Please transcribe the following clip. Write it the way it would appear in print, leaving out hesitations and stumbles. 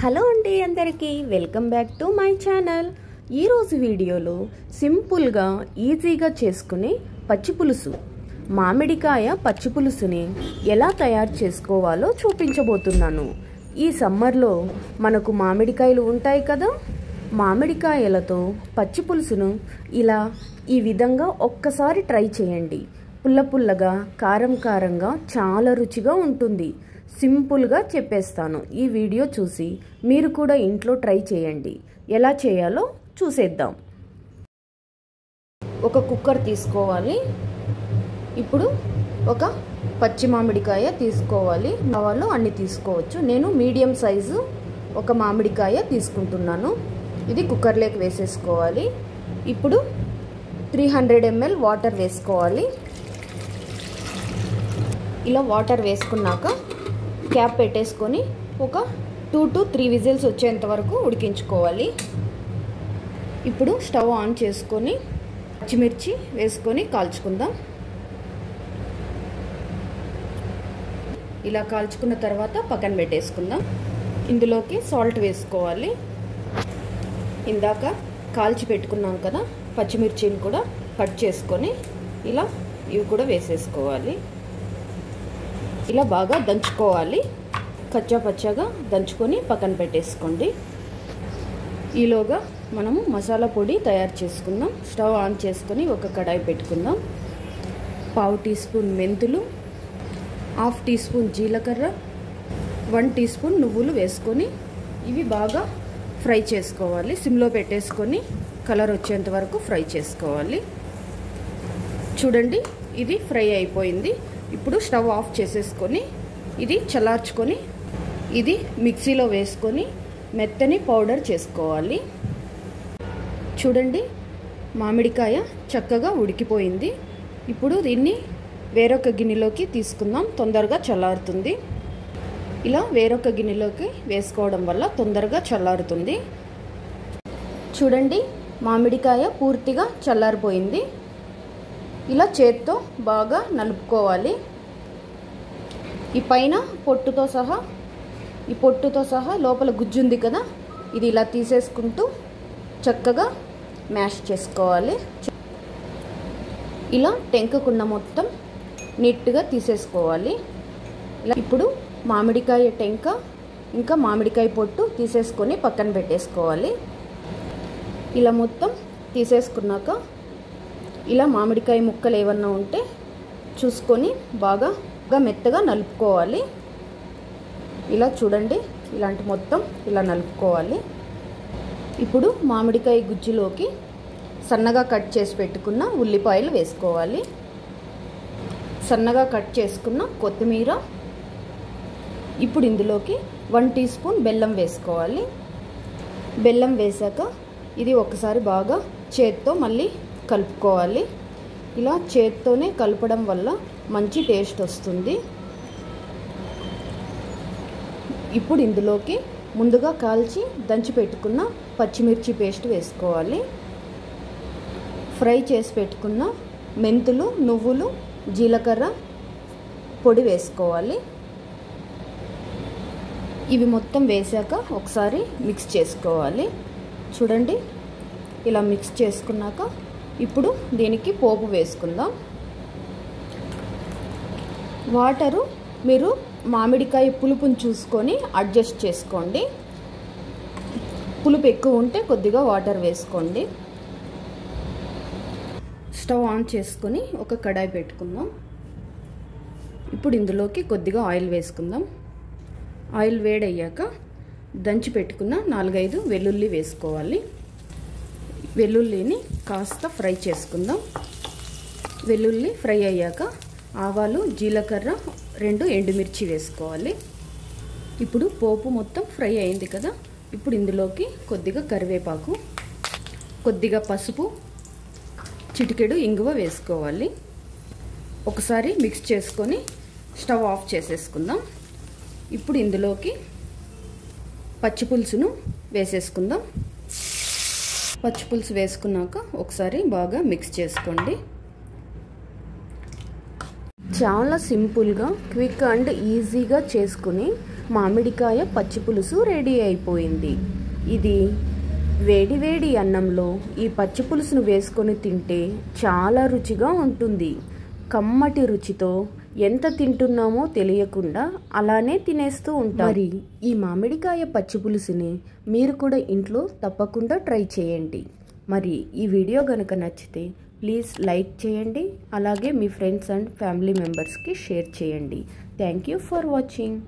Hello అండి అందరికీ welcome back to my channel. ఈరోజు వీడియోలో సింపుల్గా ఈజీగా చేసుకునే పచ్చిపులుసు మామిడికాయ పచ్చిపులుసుని ఎలా తయారు చేసుకోవాలో చూపించబోతున్నాను. ఈ సమ్మర్లో మనకు మామిడికాయలు ఉంటాయి కదా, మామిడికాయలతో పచ్చిపులుసును ఇలా ఈ విధంగా ఒక్కసారి ట్రై చేయండి. పుల్ల పుల్లగా కారం కారంగా చాలా రుచిగా ఉంటుంది. సింపుల్గా చెప్పేస్తాను. ఈ వీడియో చూసి మీరు కూడా ఇంట్లో ట్రై చేయండి. ఎలా చేయాలో చూసేద్దాం. ఒక కుక్కర్ తీసుకోవాలి. ఇప్పుడు ఒక పచ్చి మామిడికాయ తీసుకోవాలి. కావాలో అన్ని తీసుకోవచ్చు. నేను మీడియం సైజు ఒక మామిడికాయ తీసుకుంటున్నాను. ఇది కుక్కర్లోకి వేసేసుకోవాలి. ఇప్పుడు 300 ml వాటర్ వేసుకోవాలి. ఇలా వాటర్ వేసుకున్నాక క్యాప్ పెట్టేసుకొని ఒక 2 to 3 విజిల్స్ వచ్చేంత వరకు ఉడికించుకోవాలి. ఇప్పుడు స్టవ్ ఆన్ చేసుకొని పచ్చిమిర్చి వేసుకొని కాల్చుకుందాం. ఇలా కాల్చుకున్న తర్వాత పక్కన పెట్టేసుకుందాం. ఇందులోకి సాల్ట్ వేసుకోవాలి. ఇందాక కాల్చి పెట్టుకున్నాం కదా పచ్చిమిర్చిని కూడా కట్ చేసుకొని ఇలా ఇవి కూడా వేసేసుకోవాలి. ఇలా బాగా దంచుకోవాలి. కచ్చా పచ్చగా దంచుకొని పక్కన పెట్టేసుకోండి. ఈలోగా మనము మసాలా పొడి తయారు చేసుకుందాం. స్టవ్ ఆన్ చేసుకొని ఒక కడాయి పెట్టుకుందాం. 1/2 టీ స్పూన్ మెంతులు, 1/2 టీ స్పూన్ జీలకర్ర, 1 టీ స్పూన్ నువ్వులు వేసుకొని ఇవి బాగా ఫ్రై చేసుకోవాలి. సిమ్లో పెట్టేసుకొని కలర్ వచ్చేంత వరకు ఫ్రై చేసుకోవాలి. చూడండి, ఇది ఫ్రై అయిపోయింది. ఇప్పుడు స్టవ్ ఆఫ్ చేసేసుకొని ఇది చల్లార్చుకొని ఇది మిక్సీలో వేసుకొని మెత్తని పౌడర్ చేసుకోవాలి. చూడండి, మామిడికాయ చక్కగా ఉడికిపోయింది. ఇప్పుడు దీన్ని వేరొక గిన్నెలోకి తీసుకుందాం. తొందరగా చల్లారుతుంది. ఇలా వేరొక గిన్నెలోకి వేసుకోవడం వల్ల తొందరగా చల్లారుతుంది. చూడండి, మామిడికాయ పూర్తిగా చల్లారిపోయింది. ఇలా చేత్తో బాగా నలుపుకోవాలి. ఈ పైన పొట్టుతో సహా లోపల గుజ్జు ఉంది కదా, ఇది ఇలా తీసేసుకుంటూ చక్కగా మ్యాష్ చేసుకోవాలి. ఇలా టెంకకున్న మొత్తం నీట్గా తీసేసుకోవాలి. ఇప్పుడు మామిడికాయ టెంక ఇంకా మామిడికాయ పొట్టు తీసేసుకొని పక్కన పెట్టేసుకోవాలి. ఇలా మొత్తం తీసేసుకున్నాక ఇలా మామిడికాయ ముక్కలు ఏమన్నా ఉంటే చూసుకొని బాగా మెత్తగా నలుపుకోవాలి. ఇలా చూడండి, ఇలాంటి మొత్తం ఇలా నలుపుకోవాలి. ఇప్పుడు మామిడికాయ గుజ్జులోకి సన్నగా కట్ చేసి పెట్టుకున్న ఉల్లిపాయలు వేసుకోవాలి. సన్నగా కట్ చేసుకున్న కొత్తిమీర. ఇప్పుడు ఇందులోకి 1 టీ స్పూన్ బెల్లం వేసుకోవాలి. బెల్లం వేసాక ఇది ఒకసారి బాగా చేత్తో మళ్ళీ కలుపుకోవాలి. ఇలా చేత్తోనే కలపడం వల్ల మంచి టేస్ట్ వస్తుంది. ఇప్పుడు ఇందులోకి ముందుగా కాల్చి దంచి పెట్టుకున్న పచ్చిమిర్చి పేస్ట్ వేసుకోవాలి. ఫ్రై చేసి పెట్టుకున్న మెంతులు, నువ్వులు, జీలకర్ర పొడి వేసుకోవాలి. ఇవి మొత్తం వేసాక ఒకసారి మిక్స్ చేసుకోవాలి. చూడండి, ఇలా మిక్స్ చేసుకున్నాక ఇప్పుడు దీనికి పోపు వేసుకుందాం. వాటరు మీరు మామిడికాయ పులుపుని చూసుకొని అడ్జస్ట్ చేసుకోండి. పులుపు ఎక్కువ ఉంటే కొద్దిగా వాటర్ వేసుకోండి. స్టవ్ ఆన్ చేసుకొని ఒక కడాయి పెట్టుకుందాం. ఇప్పుడు ఇందులోకి కొద్దిగా ఆయిల్ వేసుకుందాం. ఆయిల్ వేడయ్యాక దంచి పెట్టుకున్న 4-5 వెల్లుల్లి వేసుకోవాలి. వెల్లుల్లిని కాస్త ఫ్రై చేసుకుందాం. వెల్లుల్లి ఫ్రై అయ్యాక ఆవాలు, జీలకర్ర, 2 ఎండుమిర్చి వేసుకోవాలి. ఇప్పుడు పోపు మొత్తం ఫ్రై అయింది కదా, ఇప్పుడు ఇందులోకి కొద్దిగా కరివేపాకు, కొద్దిగా పసుపు, చిటికెడు ఇంగువ వేసుకోవాలి. ఒకసారి మిక్స్ చేసుకొని స్టవ్ ఆఫ్ చేసేసుకుందాం. ఇప్పుడు ఇందులోకి పచ్చిపులుసును వేసేసుకుందాం. పచ్చిపులుసు వేసుకున్నాక ఒకసారి బాగా మిక్స్ చేసుకోండి. చాలా సింపుల్గా, క్విక్ అండ్ ఈజీగా చేసుకుని మామిడికాయ పచ్చి పులుసు రెడీ అయిపోయింది. ఇది వేడి వేడి అన్నంలో ఈ పచ్చి పులుసును వేసుకొని తింటే చాలా రుచిగా ఉంటుంది. కమ్మటి రుచితో ఎంత తింటున్నామో తెలియకుండా అలానే తినేస్తూ ఉంటాం. మరి ఈ మామిడికాయ పచ్చి పులుసుని మీరు కూడా ఇంట్లో తప్పకుండా ట్రై చేయండి. మరి ఈ వీడియో కనుక నచ్చితే ప్లీజ్ లైక్ చేయండి, అలాగే మీ ఫ్రెండ్స్ అండ్ ఫ్యామిలీ మెంబర్స్కి షేర్ చేయండి. Thank you for watching.